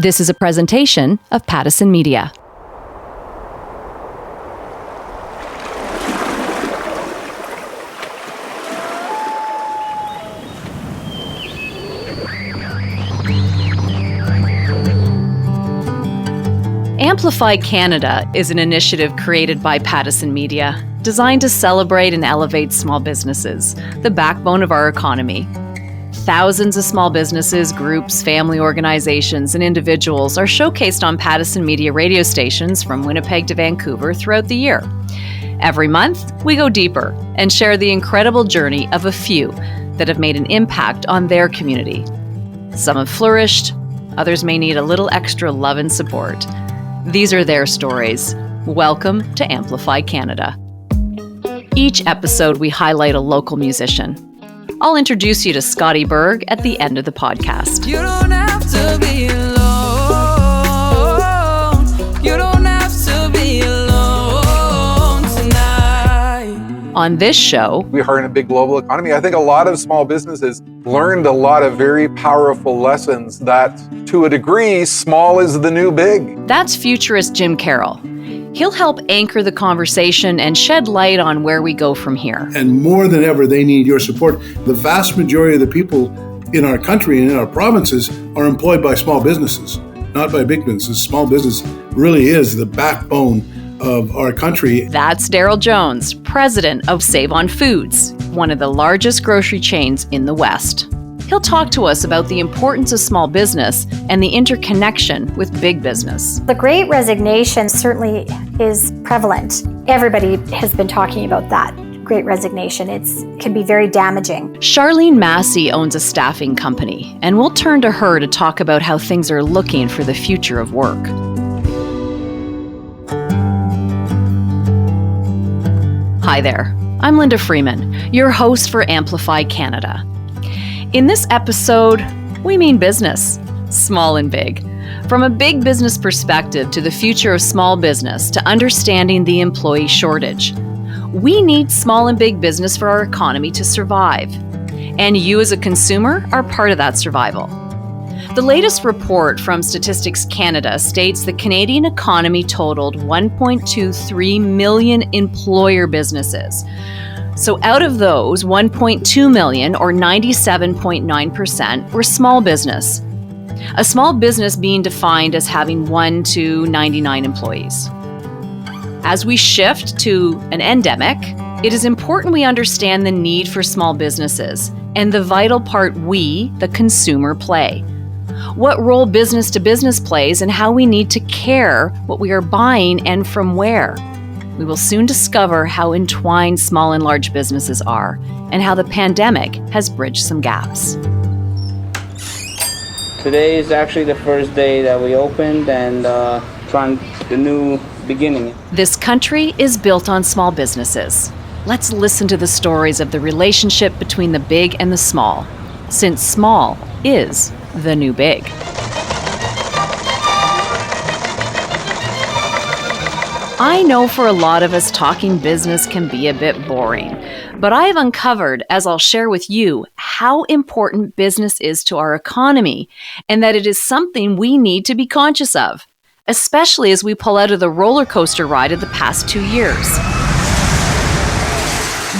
This is a presentation of Pattison Media. Amplify Canada is an initiative created by Pattison Media, designed to celebrate and elevate small businesses, the backbone of our economy. Thousands of small businesses, groups, family organizations, and individuals are showcased on Pattison Media radio stations from Winnipeg to Vancouver throughout the year. Every month, we go deeper and share the incredible journey of a few that have made an impact on their community. Some have flourished, others may need a little extra love and support. These are their stories. Welcome to Amplify Canada. Each episode, we highlight a local musician. I'll introduce you to Scotty Berg at the end of the podcast. You don't have to be alone. You don't have to be alone tonight. On this show, we are in a big global economy. I think a lot of small businesses learned a lot of very powerful lessons that, to a degree, small is the new big. That's futurist Jim Carroll. He'll help anchor the conversation and shed light on where we go from here. And more than ever, they need your support. The vast majority of the people in our country and in our provinces are employed by small businesses, not by big businesses. Small business really is the backbone of our country. That's Daryl Jones, president of Save On Foods, one of the largest grocery chains in the West. He'll talk to us about the importance of small business and the interconnection with big business. The Great Resignation certainly is prevalent. Everybody has been talking about that Great Resignation. It can be very damaging. Charlene Massey owns a staffing company, and we'll turn to her to talk about how things are looking for the future of work. Hi there, I'm Linda Freeman, your host for Amplify Canada. In this episode, we mean business, small and big. From a big business perspective to the future of small business to understanding the employee shortage. We need small and big business for our economy to survive. And you as a consumer are part of that survival. The latest report from Statistics Canada states the Canadian economy totaled 1.23 million employer businesses. So out of those, 1.2 million, or 97.9%, were small business. A small business being defined as having 1 to 99 employees. As we shift to an endemic, it is important we understand the need for small businesses and the vital part we, the consumer, play. What role business to business plays and how we need to care what we are buying and from where. We will soon discover how entwined small and large businesses are and how the pandemic has bridged some gaps. Today is actually the first day that we opened and trying the new beginning. This country is built on small businesses. Let's listen to the stories of the relationship between the big and the small, since small is the new big. I know for a lot of us, talking business can be a bit boring, but I have uncovered, as I'll share with you, how important business is to our economy and that it is something we need to be conscious of, especially as we pull out of the roller coaster ride of the past 2 years.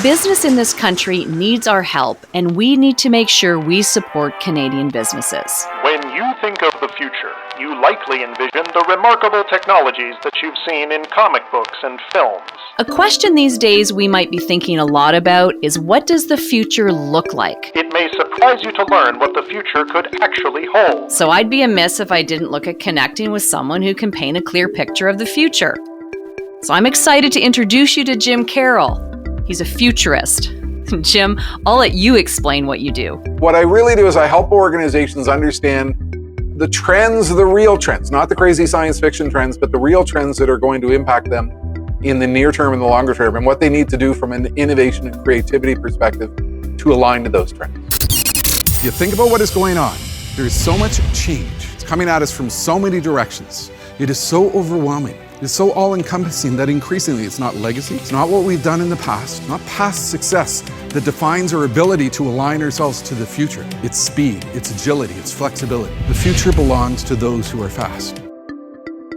Business in this country needs our help, and we need to make sure we support Canadian businesses. When you think of the future, you likely envision the remarkable technologies that you've seen in comic books and films. A question these days we might be thinking a lot about is, what does the future look like? It may surprise you to learn what the future could actually hold. So I'd be amiss if I didn't look at connecting with someone who can paint a clear picture of the future. So I'm excited to introduce you to Jim Carroll. He's a futurist. Jim, I'll let you explain what you do. What I really do is I help organizations understand the trends, the real trends, not the crazy science fiction trends, but the real trends that are going to impact them in the near term and the longer term, and what they need to do from an innovation and creativity perspective to align to those trends. You think about what is going on. There is so much change. It's coming at us from so many directions. It is so overwhelming. It's so all-encompassing that increasingly it's not legacy, it's not what we've done in the past, not past success, that defines our ability to align ourselves to the future. It's speed, it's agility, it's flexibility. The future belongs to those who are fast.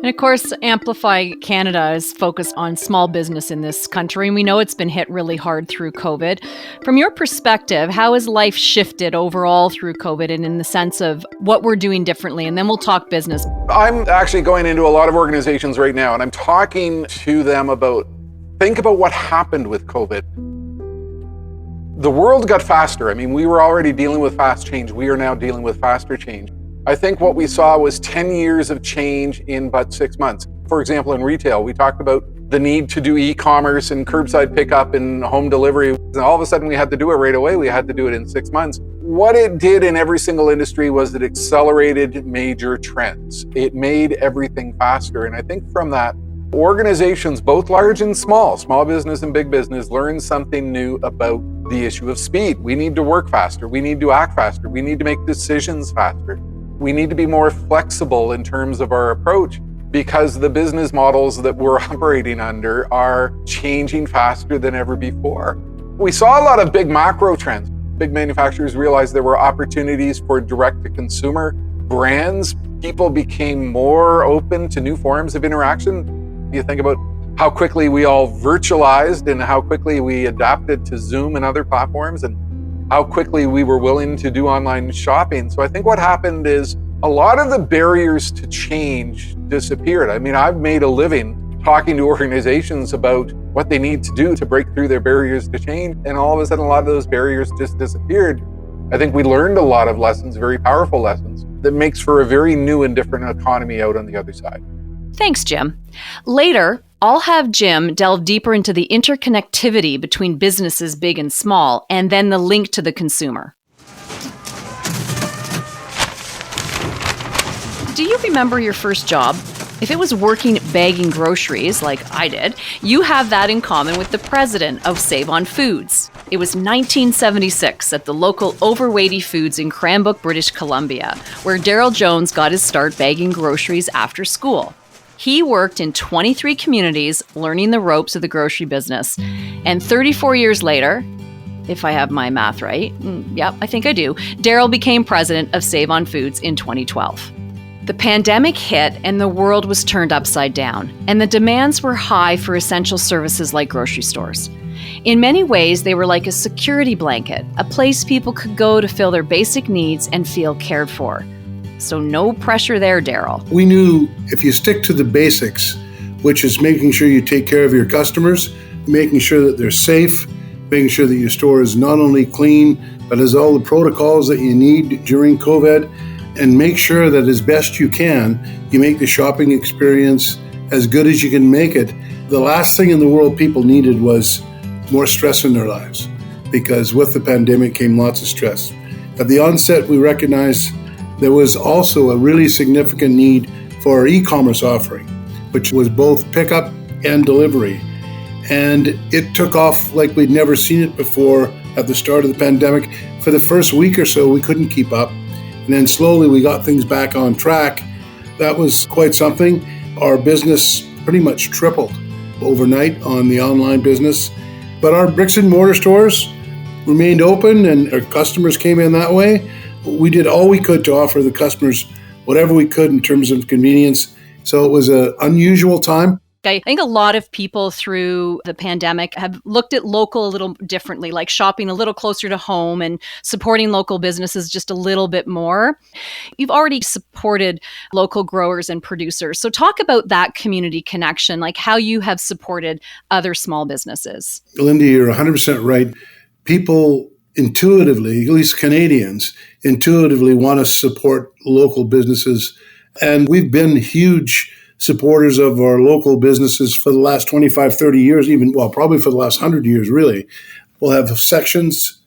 And of course, Amplify Canada is focused on small business in this country, and we know it's been hit really hard through COVID. From your perspective, how has life shifted overall through COVID and in the sense of what we're doing differently? And then we'll talk business. I'm actually going into a lot of organizations right now, and I'm talking to them about, think about what happened with COVID. The world got faster. I mean, we were already dealing with fast change. We are now dealing with faster change. I think what we saw was 10 years of change in but 6 months. For example, in retail, we talked about the need to do e-commerce and curbside pickup and home delivery. And all of a sudden we had to do it right away. We had to do it in 6 months. What it did in every single industry was it accelerated major trends. It made everything faster. And I think from that, organizations, both large and small business and big business, learned something new about the issue of speed. We need to work faster. We need to act faster. We need to make decisions faster. We need to be more flexible in terms of our approach because the business models that we're operating under are changing faster than ever before. We saw a lot of big macro trends. Big manufacturers realized there were opportunities for direct-to-consumer brands. People became more open to new forms of interaction. You think about how quickly we all virtualized and how quickly we adapted to Zoom and other platforms, and how quickly we were willing to do online shopping. So I think what happened is a lot of the barriers to change disappeared. I mean, I've made a living talking to organizations about what they need to do to break through their barriers to change. And all of a sudden, a lot of those barriers just disappeared. I think we learned a lot of lessons, very powerful lessons, that makes for a very new and different economy out on the other side. Thanks, Jim. Later, I'll have Jim delve deeper into the interconnectivity between businesses big and small, and then the link to the consumer. Do you remember your first job? If it was working bagging groceries like I did, you have that in common with the president of Save on Foods. It was 1976 at the local Overweighty Foods in Cranbrook, British Columbia, where Daryl Jones got his start bagging groceries after school. He worked in 23 communities, learning the ropes of the grocery business. And 34 years later, if I have my math right, yep, I think I do, Daryl became president of Save on Foods in 2012. The pandemic hit and the world was turned upside down, and the demands were high for essential services like grocery stores. In many ways, they were like a security blanket, a place people could go to fill their basic needs and feel cared for. So no pressure there, Daryl. We knew if you stick to the basics, which is making sure you take care of your customers, making sure that they're safe, making sure that your store is not only clean, but has all the protocols that you need during COVID, and make sure that as best you can, you make the shopping experience as good as you can make it. The last thing in the world people needed was more stress in their lives, because with the pandemic came lots of stress. At the onset, we recognized there was also a really significant need for our e-commerce offering, which was both pickup and delivery. And it took off like we'd never seen it before at the start of the pandemic. For the first week or so, we couldn't keep up. And then slowly we got things back on track. That was quite something. Our business pretty much tripled overnight on the online business. But our bricks and mortar stores remained open and our customers came in that way. We did all we could to offer the customers whatever we could in terms of convenience. So it was an unusual time. I think a lot of people through the pandemic have looked at local a little differently, like shopping a little closer to home and supporting local businesses just a little bit more. You've already supported local growers and producers. So talk about that community connection, like how you have supported other small businesses. Linda, you're 100% right. People intuitively, at least Canadians, intuitively want to support local businesses. And we've been huge supporters of our local businesses for the last 25, 30 years, probably for the last 100 years, really. We'll have sections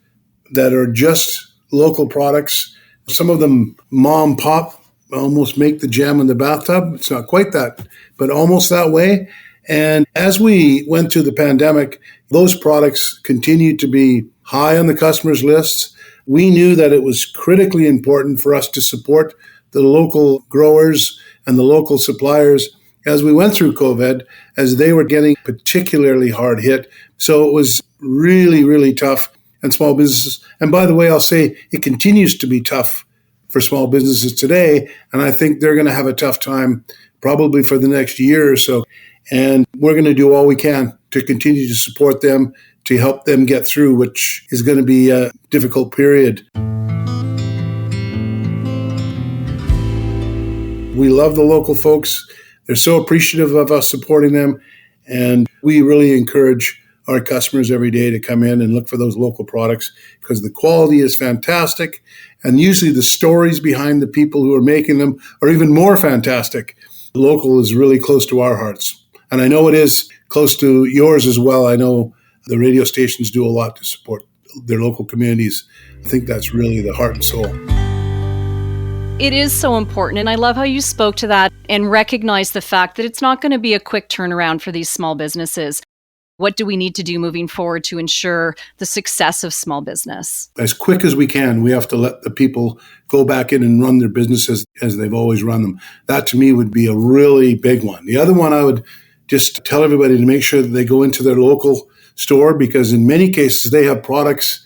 that are just local products. Some of them mom pop, almost make the jam in the bathtub. It's not quite that, but almost that way. And as we went through the pandemic, those products continued to be high on the customers' lists. We knew that it was critically important for us to support the local growers and the local suppliers as we went through COVID, as they were getting particularly hard hit. So it was really, really tough. and small businesses. And by the way, I'll say it continues to be tough for small businesses today. And I think they're going to have a tough time probably for the next year or so. And we're going to do all we can to continue to support them, to help them get through, which is going to be a difficult period. We love the local folks. They're so appreciative of us supporting them. And we really encourage our customers every day to come in and look for those local products because the quality is fantastic. And usually the stories behind the people who are making them are even more fantastic. Local is really close to our hearts. And I know it is close to yours as well. I know the radio stations do a lot to support their local communities. I think that's really the heart and soul. It is so important. And I love how you spoke to that and recognized the fact that it's not going to be a quick turnaround for these small businesses. What do we need to do moving forward to ensure the success of small business? As quick as we can, we have to let the people go back in and run their businesses as they've always run them. That to me would be a really big one. The other one I would just tell everybody to make sure that they go into their local store because in many cases they have products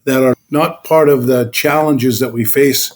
that are not part of the challenges that we face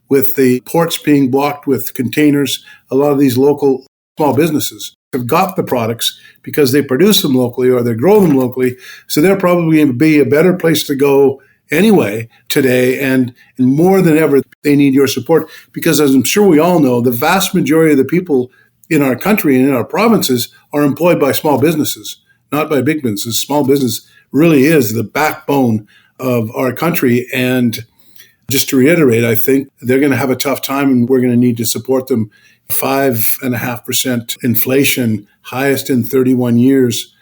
with the ports being blocked with containers. A lot of these local small businesses have got the products because they produce them locally or they grow them locally. So they're probably going to be a better place to go anyway today. And more than ever, they need your support because as I'm sure we all know, the vast majority of the people in our country and in our provinces are employed by small businesses, not by big businesses. Small business really is the backbone of our country. And just to reiterate, I think they're going to have a tough time and we're going to need to support them. 5.5% inflation, highest in 31 years.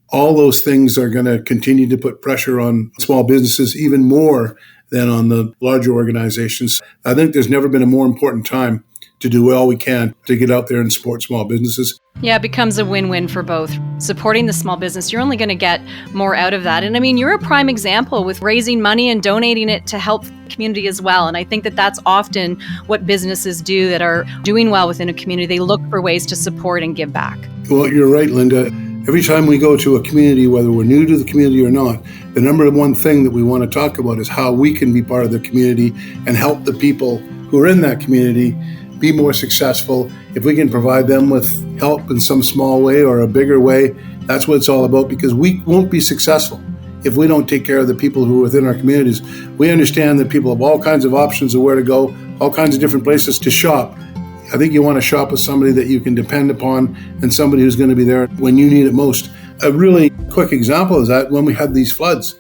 All those things are going to continue to put pressure on small businesses even more than on the larger organizations. I think there's never been a more important time to do all we can to get out there and support small businesses. Yeah, it becomes a win-win for both. Supporting the small business, you're only going to get more out of that. And I mean, you're a prime example with raising money and donating it to help the community as well. And I think that that's often what businesses do that are doing well within a community. They look for ways to support and give back. Well, you're right, Linda. Every time we go to a community, whether we're new to the community or not, the number one thing that we want to talk about is how we can be part of the community and help the people who are in that community be more successful. If we can provide them with help in some small way or a bigger way, that's what it's all about because we won't be successful if we don't take care of the people who are within our communities. We understand that people have all kinds of options of where to go, all kinds of different places to shop. I think you want to shop with somebody that you can depend upon and somebody who's going to be there when you need it most. A really quick example is that when we had these floods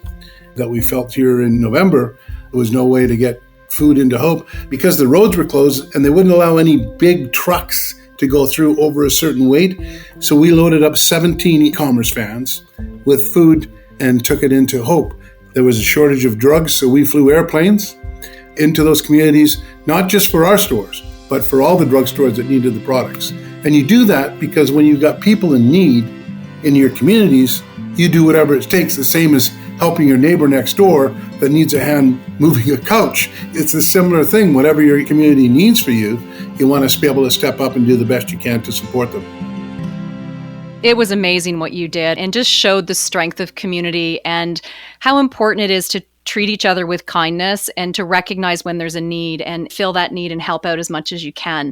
that we felt here in November, there was no way to get food into Hope because the roads were closed and they wouldn't allow any big trucks to go through over a certain weight. So we loaded up 17 e-commerce vans with food and took it into Hope. There was a shortage of drugs, so we flew airplanes into those communities, not just for our stores, but for all the drugstores that needed the products. And you do that because when you've got people in need in your communities, you do whatever it takes, the same as helping your neighbor next door that needs a hand moving a couch. It's a similar thing. Whatever your community needs for you, you want to be able to step up and do the best you can to support them. It was amazing what you did and just showed the strength of community and how important it is to treat each other with kindness and to recognize when there's a need and fill that need and help out as much as you can.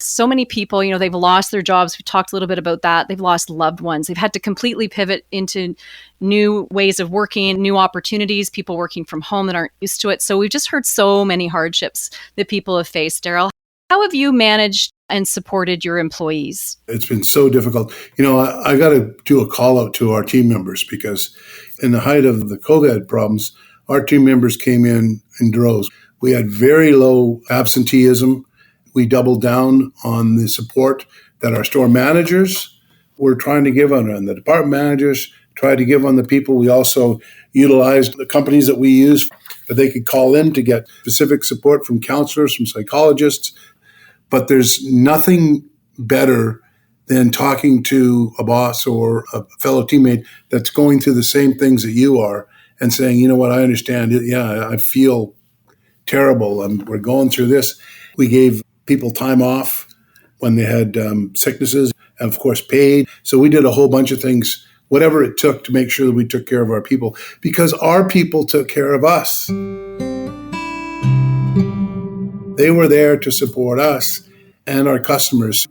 So many people, they've lost their jobs. We talked a little bit about that. They've lost loved ones. They've had to completely pivot into new ways of working, new opportunities, people working from home that aren't used to it. So we've just heard so many hardships that people have faced. Daryl, how have you managed and supported your employees? It's been so difficult. I got to do a call out to our team members because in the height of the COVID problems, our team members came in droves. We had very low absenteeism. We doubled down on the support that our store managers were trying to give on, and the department managers tried to give on the people. We also utilized the companies that we use that they could call in to get specific support from counselors, from psychologists. But there's nothing better than talking to a boss or a fellow teammate that's going through the same things that you are and saying, you know what, I understand. Yeah, I feel terrible. We're going through this. We gave people time off when they had sicknesses, and of course paid. So we did a whole bunch of things whatever it took to make sure that we took care of our people, because our people took care of us. They were there to support us and our customers.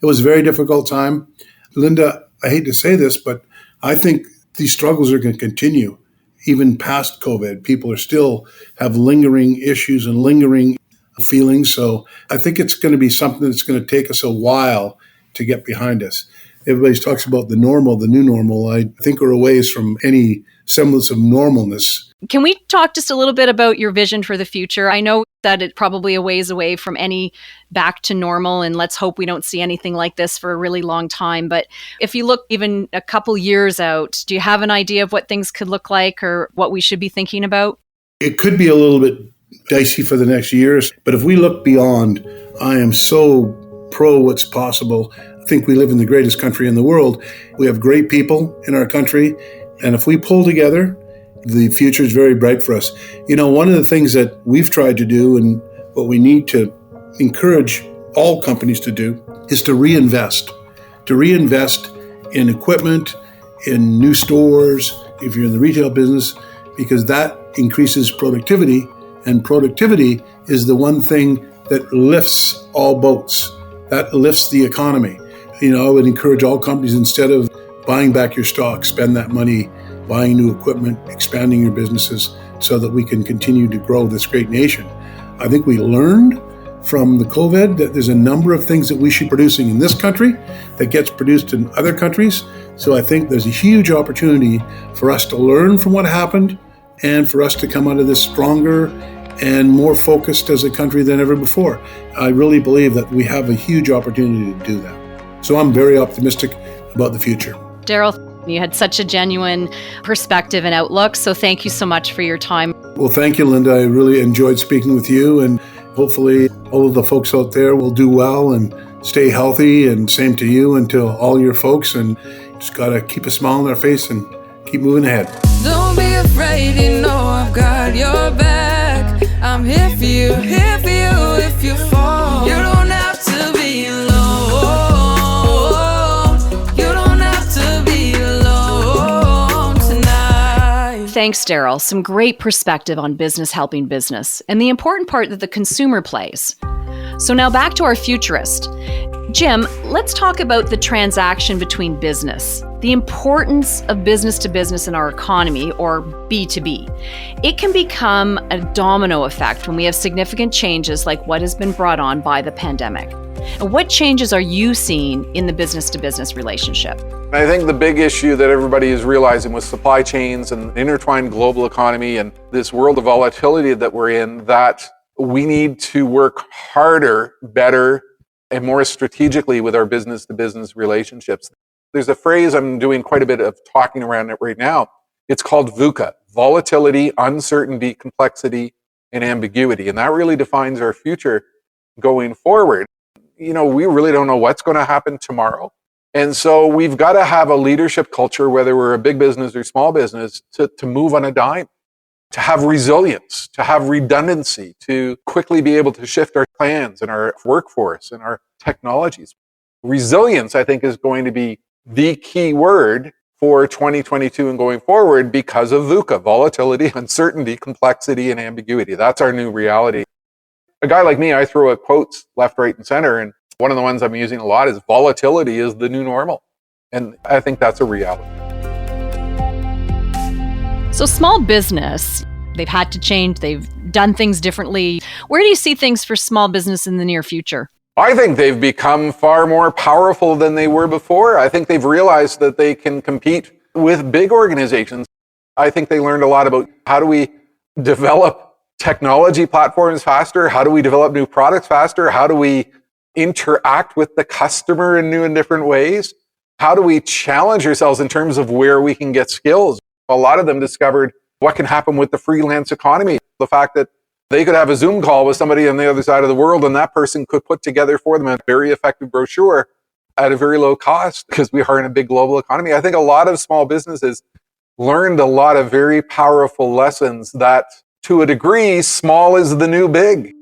It was a very difficult time. Linda, I hate to say this, but I think these struggles are going to continue even past COVID. People are still have lingering issues and lingering feelings. So I think it's going to be something that's going to take us a while to get behind us. Everybody talks about the normal, the new normal. I think we're a ways from any semblance of normalness. Can we talk just a little bit about your vision for the future? I know that it's probably a ways away from any back to normal, and let's hope we don't see anything like this for a really long time. But if you look even a couple years out, do you have an idea of what things could look like or what we should be thinking about? It could be a little bit dicey for the next years, but if we look beyond, I am so pro what's possible. I think we live in the greatest country in the world. We have great people in our country, and if we pull together, the future is very bright for us. You know, one of the things that we've tried to do and what we need to encourage all companies to do is to reinvest in equipment, in new stores, if you're in the retail business, because that increases productivity, and productivity is the one thing that lifts all boats, that lifts the economy. You know, I would encourage all companies, instead of buying back your stock, spend that money buying new equipment, expanding your businesses so that we can continue to grow this great nation. I think we learned from the COVID that there's a number of things that we should be producing in this country that gets produced in other countries. So I think there's a huge opportunity for us to learn from what happened and for us to come out of this stronger and more focused as a country than ever before. I really believe that we have a huge opportunity to do that. So I'm very optimistic about the future. Daryl, you had such a genuine perspective and outlook, so thank you so much for your time. Well, thank you, Linda. I really enjoyed speaking with you, and hopefully all of the folks out there will do well and stay healthy, and same to you and to all your folks, and just got to keep a smile on their face and keep moving ahead. Don't be afraid, you know I've got your back. I'm here for you if you fall. You don't have to be alone. Thanks, Daryl. Some great perspective on business helping business and the important part that the consumer plays. So now back to our futurist. Jim, let's talk about the transaction between business, the importance of business to business in our economy, or B2B. It can become a domino effect when we have significant changes like what has been brought on by the pandemic. And what changes are you seeing in the business to business relationship? I think the big issue that everybody is realizing with supply chains and intertwined global economy and this world of volatility that we're in, that we need to work harder, better, and more strategically with our business to business relationships. There's a phrase I'm doing quite a bit of talking around it right now. It's called VUCA, volatility, uncertainty, complexity, and ambiguity. And that really defines our future going forward. You know, we really don't know what's going to happen tomorrow. And so we've got to have a leadership culture, whether we're a big business or small business, to move on a dime, to have resilience, to have redundancy, to quickly be able to shift our plans and our workforce and our technologies. Resilience, I think, is going to be the key word for 2022 and going forward because of VUCA, volatility, uncertainty, complexity, and ambiguity. That's our new reality. A guy like me, I throw out quotes left, right, and center, and one of the ones I'm using a lot is volatility is the new normal. And I think that's a reality. So small business, they've had to change, they've done things differently. Where do you see things for small business in the near future? I think they've become far more powerful than they were before. I think they've realized that they can compete with big organizations. I think they learned a lot about how do we develop technology platforms faster? How do we develop new products faster? How do we interact with the customer in new and different ways? How do we challenge ourselves in terms of where we can get skills? A lot of them discovered what can happen with the freelance economy. The fact that they could have a Zoom call with somebody on the other side of the world and that person could put together for them a very effective brochure at a very low cost because we are in a big global economy. I think a lot of small businesses learned a lot of very powerful lessons that, to a degree, small is the new big.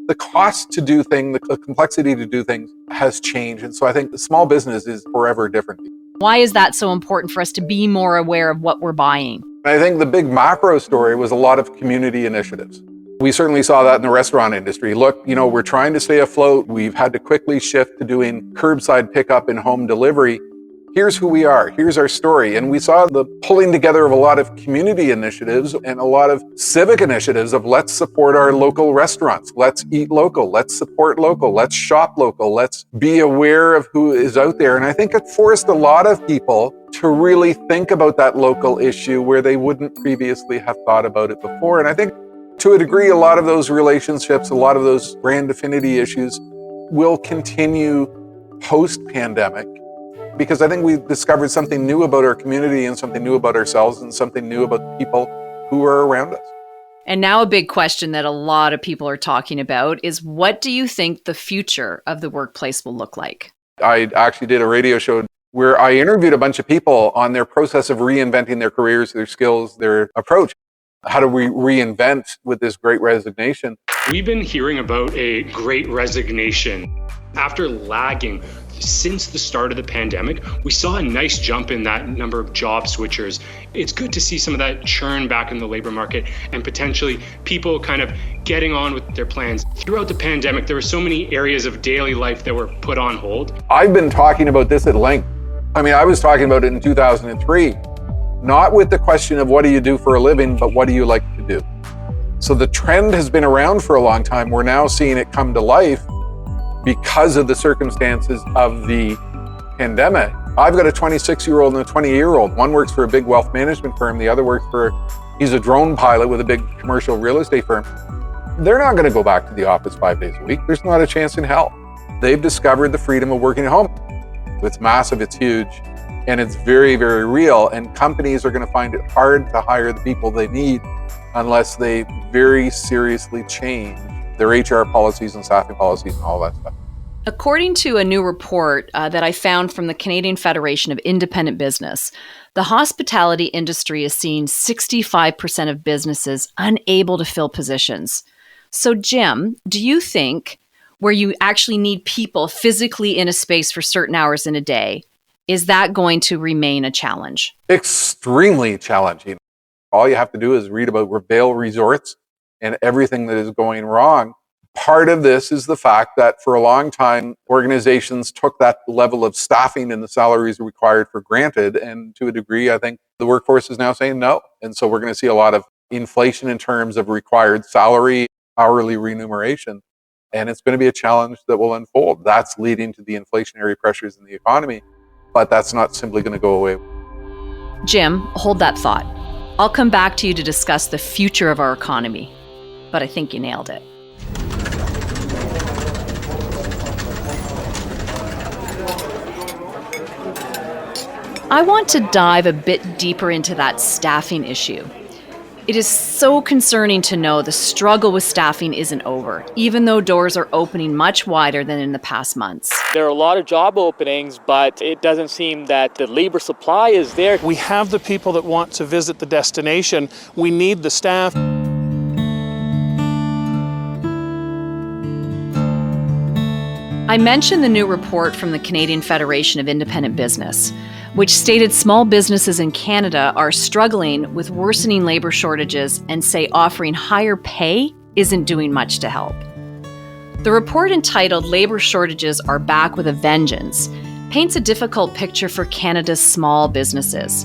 The cost to do things, the complexity to do things has changed. And so I think the small business is forever different. Why is that so important for us to be more aware of what we're buying? I think the big macro story was a lot of community initiatives. We certainly saw that in the restaurant industry. Look, we're trying to stay afloat. We've had to quickly shift to doing curbside pickup and home delivery. Here's who we are. Here's our story. And we saw the pulling together of a lot of community initiatives and a lot of civic initiatives of let's support our local restaurants. Let's eat local. Let's support local. Let's shop local. Let's be aware of who is out there. And I think it forced a lot of people to really think about that local issue where they wouldn't previously have thought about it before. And I think to a degree, a lot of those relationships, a lot of those brand affinity issues will continue post-pandemic, because I think we've discovered something new about our community and something new about ourselves and something new about the people who are around us. And now a big question that a lot of people are talking about is, what do you think the future of the workplace will look like? I actually did a radio show where I interviewed a bunch of people on their process of reinventing their careers, their skills, their approach. How do we reinvent with this great resignation? We've been hearing about a great resignation. After lagging since the start of the pandemic, we saw a nice jump in that number of job switchers. It's good to see some of that churn back in the labor market and potentially people kind of getting on with their plans. Throughout the pandemic, there were so many areas of daily life that were put on hold. I've been talking about this at length. I was talking about it in 2003. Not with the question of what do you do for a living, but what do you like to do? So the trend has been around for a long time. We're now seeing it come to life because of the circumstances of the pandemic. I've got a 26-year-old and a 20-year-old. One works for a big wealth management firm. The other works he's a drone pilot with a big commercial real estate firm. They're not going to go back to the office 5 days a week. There's not a chance in hell. They've discovered the freedom of working at home. It's massive, it's huge. And it's very, very real. And companies are going to find it hard to hire the people they need unless they very seriously change their HR policies and staffing policies and all that stuff. According to a new report that I found from the Canadian Federation of Independent Business, the hospitality industry is seeing 65% of businesses unable to fill positions. So, Jim, do you think where you actually need people physically in a space for certain hours in a day, is that going to remain a challenge? Extremely challenging. All you have to do is read about Vail Resorts and everything that is going wrong. Part of this is the fact that for a long time, organizations took that level of staffing and the salaries required for granted. And to a degree, I think the workforce is now saying no. And so we're going to see a lot of inflation in terms of required salary, hourly remuneration. And it's going to be a challenge that will unfold. That's leading to the inflationary pressures in the economy. But that's not simply going to go away. Jim, hold that thought. I'll come back to you to discuss the future of our economy. But I think you nailed it. I want to dive a bit deeper into that staffing issue. It is so concerning to know the struggle with staffing isn't over, even though doors are opening much wider than in the past months. There are a lot of job openings, but it doesn't seem that the labor supply is there. We have the people that want to visit the destination. We need the staff. I mentioned the new report from the Canadian Federation of Independent Business, which stated small businesses in Canada are struggling with worsening labor shortages and say offering higher pay isn't doing much to help. The report, entitled "Labor Shortages Are Back with a Vengeance," paints a difficult picture for Canada's small businesses.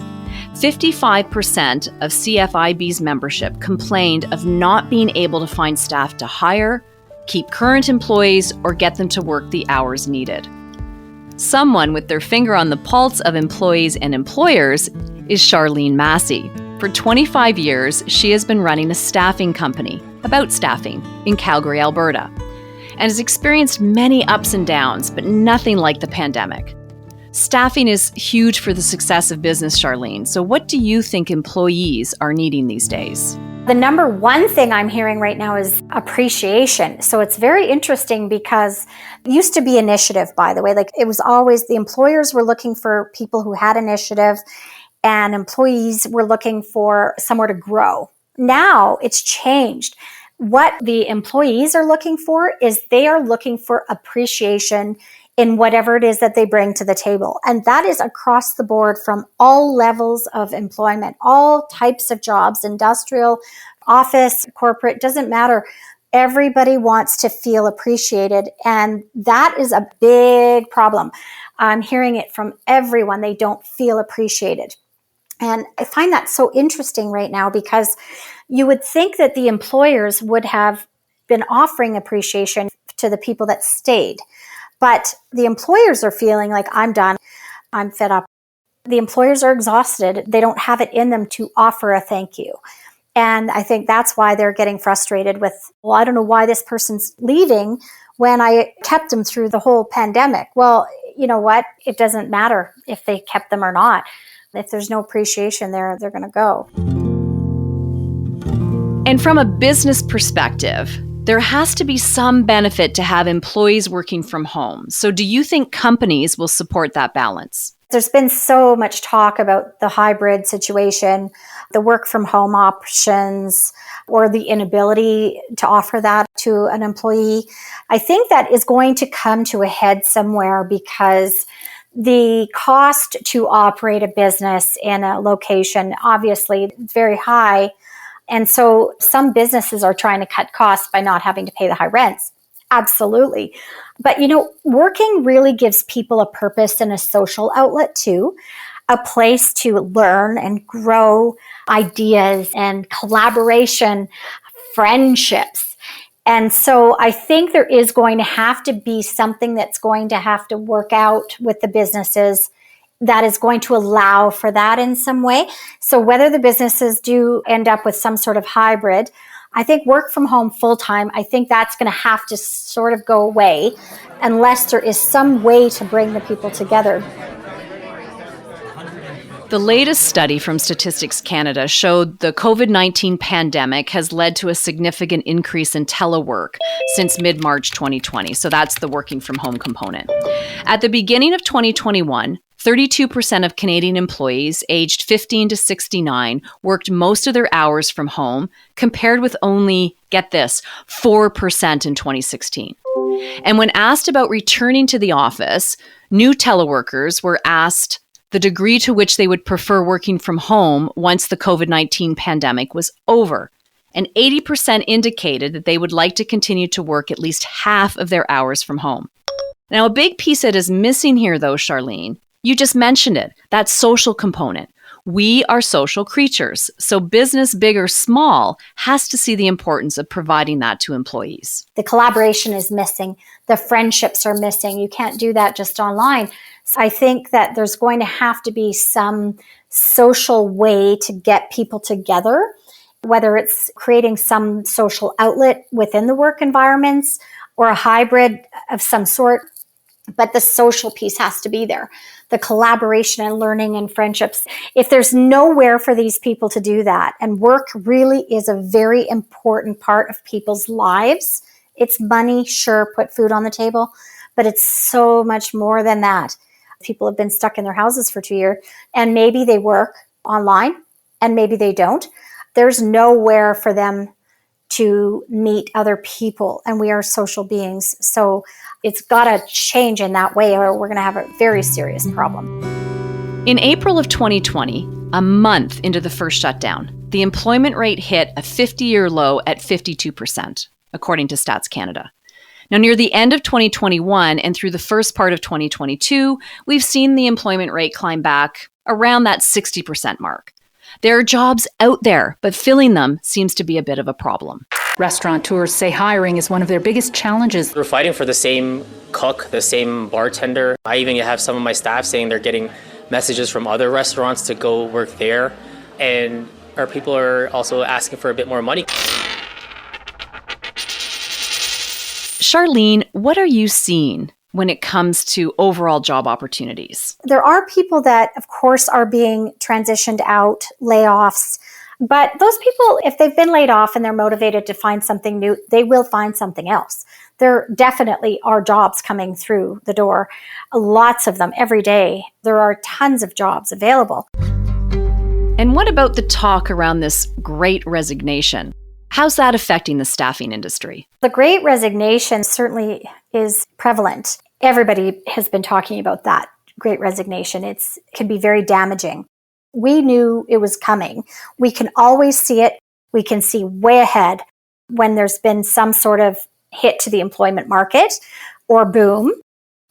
55% of CFIB's membership complained of not being able to find staff to hire, keep current employees, or get them to work the hours needed. Someone with their finger on the pulse of employees and employers is Charlene Massey. For 25 years, she has been running a staffing company about staffing in Calgary, Alberta, and has experienced many ups and downs, but nothing like the pandemic. Staffing is huge for the success of business, Charlene. So what do you think employees are needing these days? The number one thing I'm hearing right now is appreciation. So it's very interesting because it used to be initiative, by the way. Like, it was always the employers were looking for people who had initiative and employees were looking for somewhere to grow. Now it's changed. What the employees are looking for is they are looking for appreciation in whatever it is that they bring to the table. And that is across the board from all levels of employment, all types of jobs, industrial, office, corporate, doesn't matter. Everybody wants to feel appreciated. And that is a big problem. I'm hearing it from everyone. They don't feel appreciated. And I find that so interesting right now, because you would think that the employers would have been offering appreciation to the people that stayed. But the employers are feeling like, I'm done. I'm fed up. The employers are exhausted. They don't have it in them to offer a thank you. And I think that's why they're getting frustrated with, well, I don't know why this person's leaving when I kept them through the whole pandemic. Well, you know what? It doesn't matter if they kept them or not. If there's no appreciation there, they're going to go. And from a business perspective, there has to be some benefit to have employees working from home. So do you think companies will support that balance? There's been so much talk about the hybrid situation, the work from home options, or the inability to offer that to an employee. I think that is going to come to a head somewhere, because the cost to operate a business in a location, obviously, is very high. And so some businesses are trying to cut costs by not having to pay the high rents. Absolutely. But, working really gives people a purpose and a social outlet too, a place to learn and grow ideas and collaboration, friendships. And so I think there is going to have to be something that's going to have to work out with the businesses that is going to allow for that in some way. So whether the businesses do end up with some sort of hybrid, I think work from home full-time, I think that's going to have to sort of go away unless there is some way to bring the people together. The latest study from Statistics Canada showed the COVID-19 pandemic has led to a significant increase in telework since mid-March 2020. So that's the working from home component. At the beginning of 2021, 32% of Canadian employees aged 15 to 69 worked most of their hours from home, compared with only, get this, 4% in 2016. And when asked about returning to the office, new teleworkers were asked the degree to which they would prefer working from home once the COVID-19 pandemic was over. And 80% indicated that they would like to continue to work at least half of their hours from home. Now, a big piece that is missing here, though, Charlene, you just mentioned it, that social component. We are social creatures, so business, big or small, has to see the importance of providing that to employees. The collaboration is missing. The friendships are missing. You can't do that just online. So I think that there's going to have to be some social way to get people together, whether it's creating some social outlet within the work environments or a hybrid of some sort. But the social piece has to be there. The collaboration and learning and friendships. If there's nowhere for these people to do that, and work really is a very important part of people's lives. It's money, sure, put food on the table, but it's so much more than that. People have been stuck in their houses for 2 years, and maybe they work online, and maybe they don't. There's nowhere for them to meet other people, and we are social beings. So it's got to change in that way, or we're going to have a very serious problem. In April of 2020, a month into the first shutdown, the employment rate hit a 50-year low at 52%, according to Stats Canada. Now, near the end of 2021 and through the first part of 2022, we've seen the employment rate climb back around that 60% mark. There are jobs out there, but filling them seems to be a bit of a problem. Restaurateurs say hiring is one of their biggest challenges. We're fighting for the same cook, the same bartender. I even have some of my staff saying they're getting messages from other restaurants to go work there. And our people are also asking for a bit more money. Charlene, what are you seeing when it comes to overall job opportunities? There are people that, of course, are being transitioned out, layoffs. But those people, if they've been laid off and they're motivated to find something new, they will find something else. There definitely are jobs coming through the door, lots of them every day. There are tons of jobs available. And what about the talk around this great resignation? How's that affecting the staffing industry? The great resignation certainly is prevalent. Everybody has been talking about that great resignation. It can be very damaging. We knew it was coming. We can always see it. We can see way ahead when there's been some sort of hit to the employment market or boom.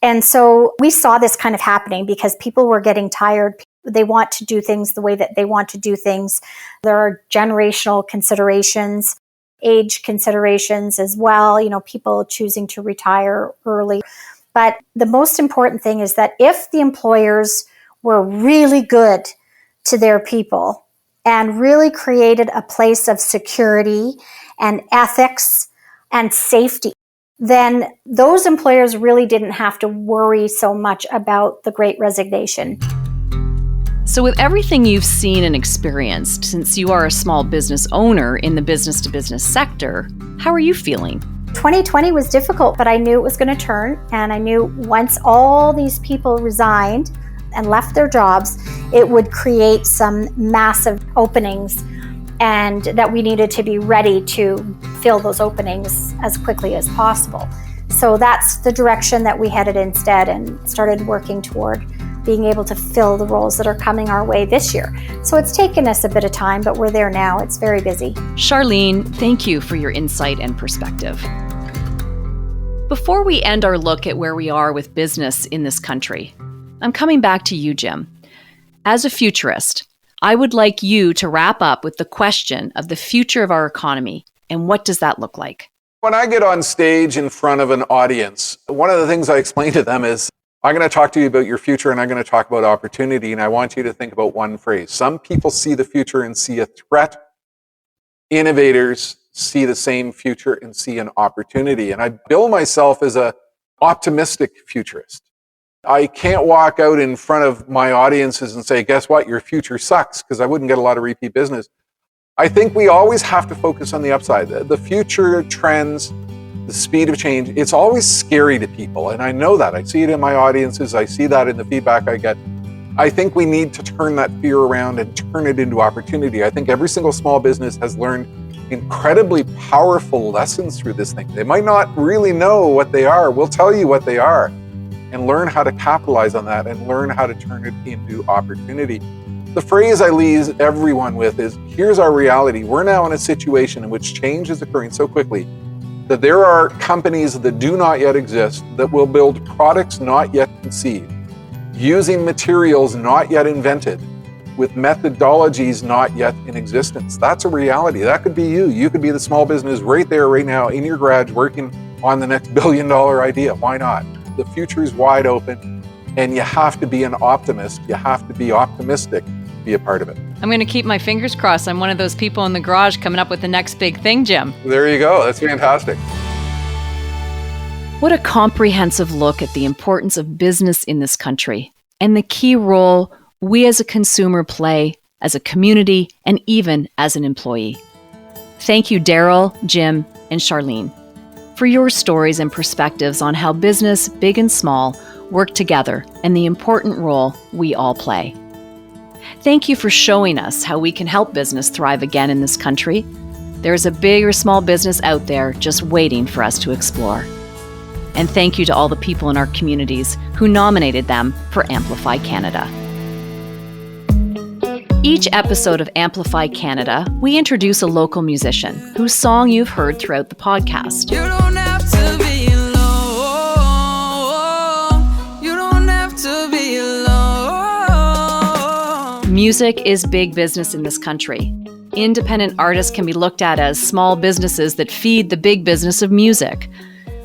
And so we saw this kind of happening because people were getting tired. They want to do things the way that they want to do things. There are generational considerations, age considerations as well, people choosing to retire early. But the most important thing is that if the employers were really good to their people and really created a place of security and ethics and safety, then those employers really didn't have to worry so much about the Great Resignation. So with everything you've seen and experienced, since you are a small business owner in the business-to-business sector, how are you feeling? 2020 was difficult, but I knew it was going to turn, and I knew once all these people resigned and left their jobs, it would create some massive openings, and that we needed to be ready to fill those openings as quickly as possible. So that's the direction that we headed instead, and started working toward being able to fill the roles that are coming our way this year. So it's taken us a bit of time, but we're there now. It's very busy. Charlene, thank you for your insight and perspective. Before we end our look at where we are with business in this country, I'm coming back to you, Jim. As a futurist, I would like you to wrap up with the question of the future of our economy, and what does that look like? When I get on stage in front of an audience, one of the things I explain to them is, I'm going to talk to you about your future, and I'm going to talk about opportunity, and I want you to think about one phrase. Some people see the future and see a threat. Innovators see the same future and see an opportunity. And I bill myself as an optimistic futurist. I can't walk out in front of my audiences and say, guess what, your future sucks, because I wouldn't get a lot of repeat business. I think we always have to focus on the upside. The future trends, the speed of change, it's always scary to people. And I know that. I see it in my audiences. I see that in the feedback I get. I think we need to turn that fear around and turn it into opportunity. I think every single small business has learned incredibly powerful lessons through this thing. They might not really know what they are. We'll tell you what they are, and learn how to capitalize on that and learn how to turn it into opportunity. The phrase I leave everyone with is, here's our reality. We're now in a situation in which change is occurring so quickly that there are companies that do not yet exist that will build products not yet conceived, using materials not yet invented, with methodologies not yet in existence. That's a reality. That could be you. You could be the small business right there, right now, in your garage, working on the next billion-dollar idea. Why not? The future is wide open, and you have to be an optimist. You have to be optimistic to be a part of it. I'm going to keep my fingers crossed. I'm one of those people in the garage coming up with the next big thing, Jim. There you go. That's fantastic. What a comprehensive look at the importance of business in this country and the key role we as a consumer play, as a community, and even as an employee. Thank you, Daryl, Jim, and Charlene, for your stories and perspectives on how business, big and small, work together and the important role we all play. Thank you for showing us how we can help business thrive again in this country. There's a big or small business out there just waiting for us to explore. And thank you to all the people in our communities who nominated them for Amplify Canada. Each episode of Amplify Canada, we introduce a local musician whose song you've heard throughout the podcast. You don't have to be alone. You don't have to be alone. Music is big business in this country. Independent artists can be looked at as small businesses that feed the big business of music.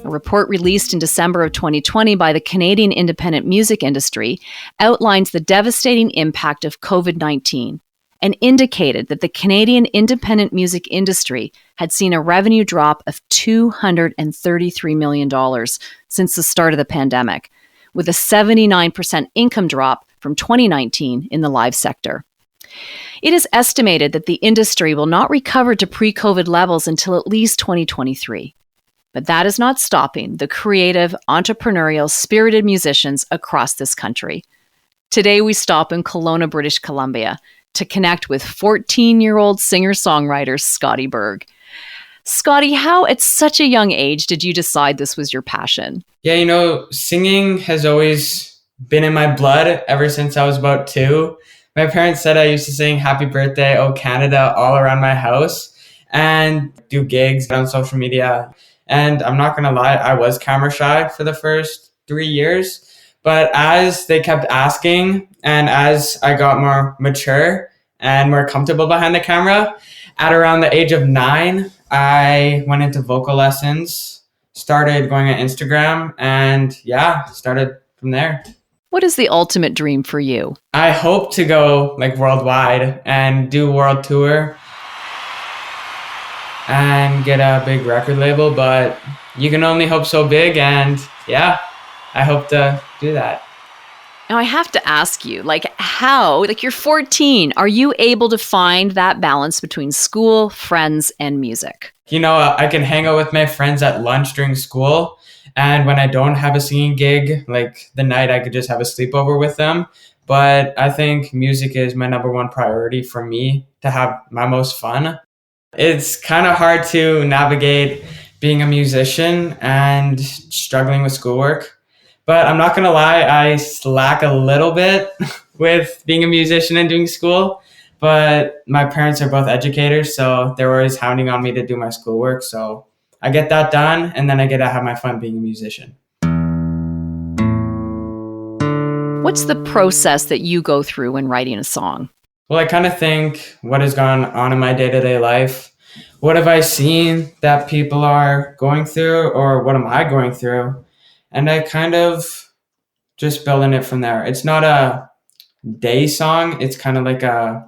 A report released in December of 2020 by the Canadian independent music industry outlines the devastating impact of COVID-19 and indicated that the Canadian independent music industry had seen a revenue drop of $233 million since the start of the pandemic, with a 79% income drop from 2019 in the live sector. It is estimated that the industry will not recover to pre-COVID levels until at least 2023. But that is not stopping the creative, entrepreneurial, spirited musicians across this country. Today we stop in Kelowna, British Columbia, to connect with 14-year-old singer-songwriter Scotty Berg. Scotty, how at such a young age did you decide this was your passion? Yeah, singing has always been in my blood ever since I was about 2. My parents said I used to sing Happy Birthday, Oh Canada all around my house and do gigs on social media. And I'm not going to lie, I was camera shy for the first 3 years. But as they kept asking and as I got more mature and more comfortable behind the camera, at around the age of 9, I went into vocal lessons, started going on Instagram, and started from there. What is the ultimate dream for you? I hope to go worldwide and do a world tour and get a big record label, but you can only hope so big, and I hope to do that. Now I have to ask you, how, you're 14, are you able to find that balance between school, friends, and music? I can hang out with my friends at lunch during school, and when I don't have a singing gig, the night I could just have a sleepover with them. But I think music is my number one priority for me to have my most fun. It's kind of hard to navigate being a musician and struggling with schoolwork. But I'm not going to lie, I slack a little bit with being a musician and doing school. But my parents are both educators, so they're always hounding on me to do my schoolwork. So I get that done, and then I get to have my fun being a musician. What's the process that you go through when writing a song? Well, I kind of think what has gone on in my day-to-day life. What have I seen that people are going through, or what am I going through? And I kind of just build on it from there. It's not a day song. It's kind of like a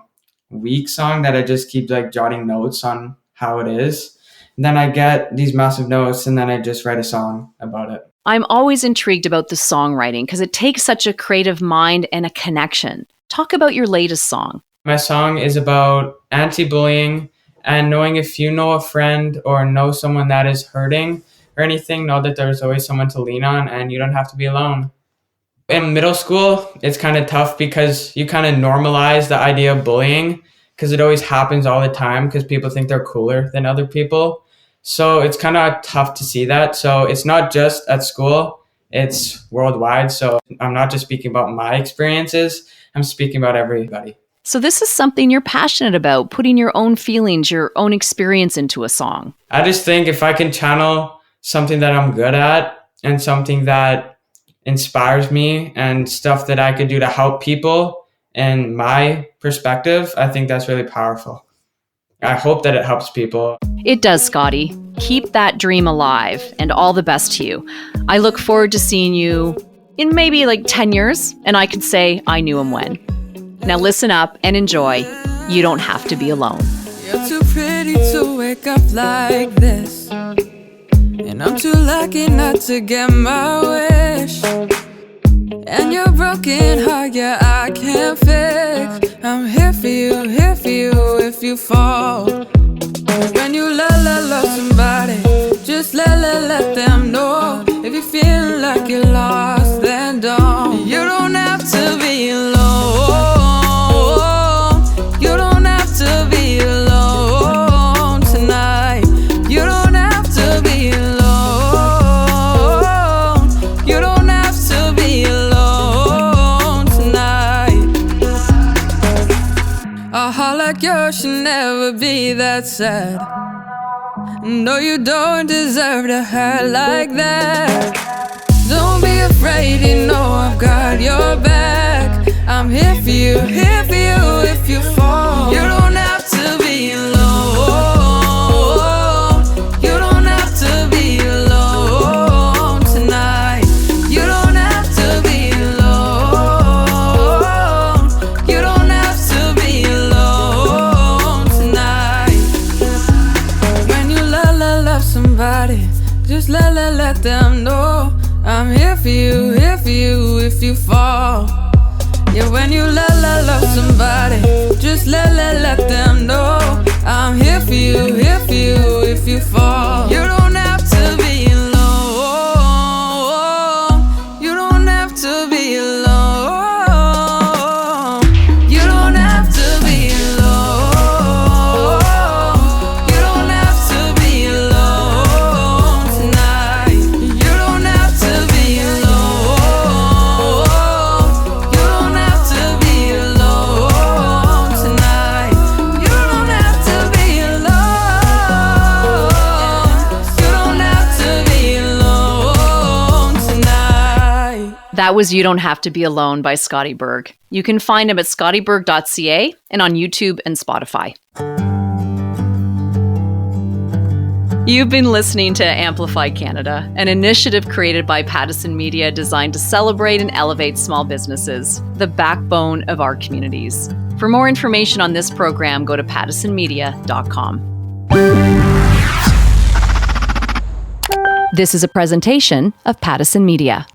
week song that I just keep jotting notes on how it is. And then I get these massive notes, and then I just write a song about it. I'm always intrigued about the songwriting because it takes such a creative mind and a connection. Talk about your latest song. My song is about anti-bullying and knowing if you know a friend or know someone that is hurting or anything, know that there's always someone to lean on and you don't have to be alone. In middle school, it's kind of tough because you kind of normalize the idea of bullying because it always happens all the time because people think they're cooler than other people. So it's kind of tough to see that. So it's not just at school, it's worldwide. So I'm not just speaking about my experiences, I'm speaking about everybody. So this is something you're passionate about, putting your own feelings, your own experience into a song. I just think if I can channel something that I'm good at and something that inspires me and stuff that I could do to help people in my perspective, I think that's really powerful. I hope that it helps people. It does, Scotty. Keep that dream alive, and all the best to you. I look forward to seeing you in maybe 10 years, and I could say I knew him when. Now listen up and enjoy. You don't have to be alone. You're too pretty to wake up like this, and I'm too lucky not to get my wish. And your broken heart, yeah, I can't fix. I'm here for you if you fall. When you love somebody, just let them know. If you feel like you're lost, then don't. You don't have to be alone. You don't have to be alone tonight. You don't have to be alone. You don't have to be alone tonight. A heart like yours should never be that sad. No, you don't deserve to hurt like that. Don't be afraid, you know I've got your back. I'm here for you if you fall. You don't have to be alone. You don't have to be alone tonight. You don't have to be alone. You don't have to be alone tonight. When you love somebody, just let them know. I'm here for you if you fall. Yeah, when you love somebody, just let them know. I'm here for you if you fall. You don't have to be alone. You don't have to be alone. You don't have to be alone. You don't have to be alone. That was You Don't Have to Be Alone by Scotty Berg. You can find him at scottyberg.ca and on YouTube and Spotify. You've been listening to Amplify Canada, an initiative created by Pattison Media designed to celebrate and elevate small businesses, the backbone of our communities. For more information on this program, go to pattisonmedia.com. This is a presentation of Pattison Media.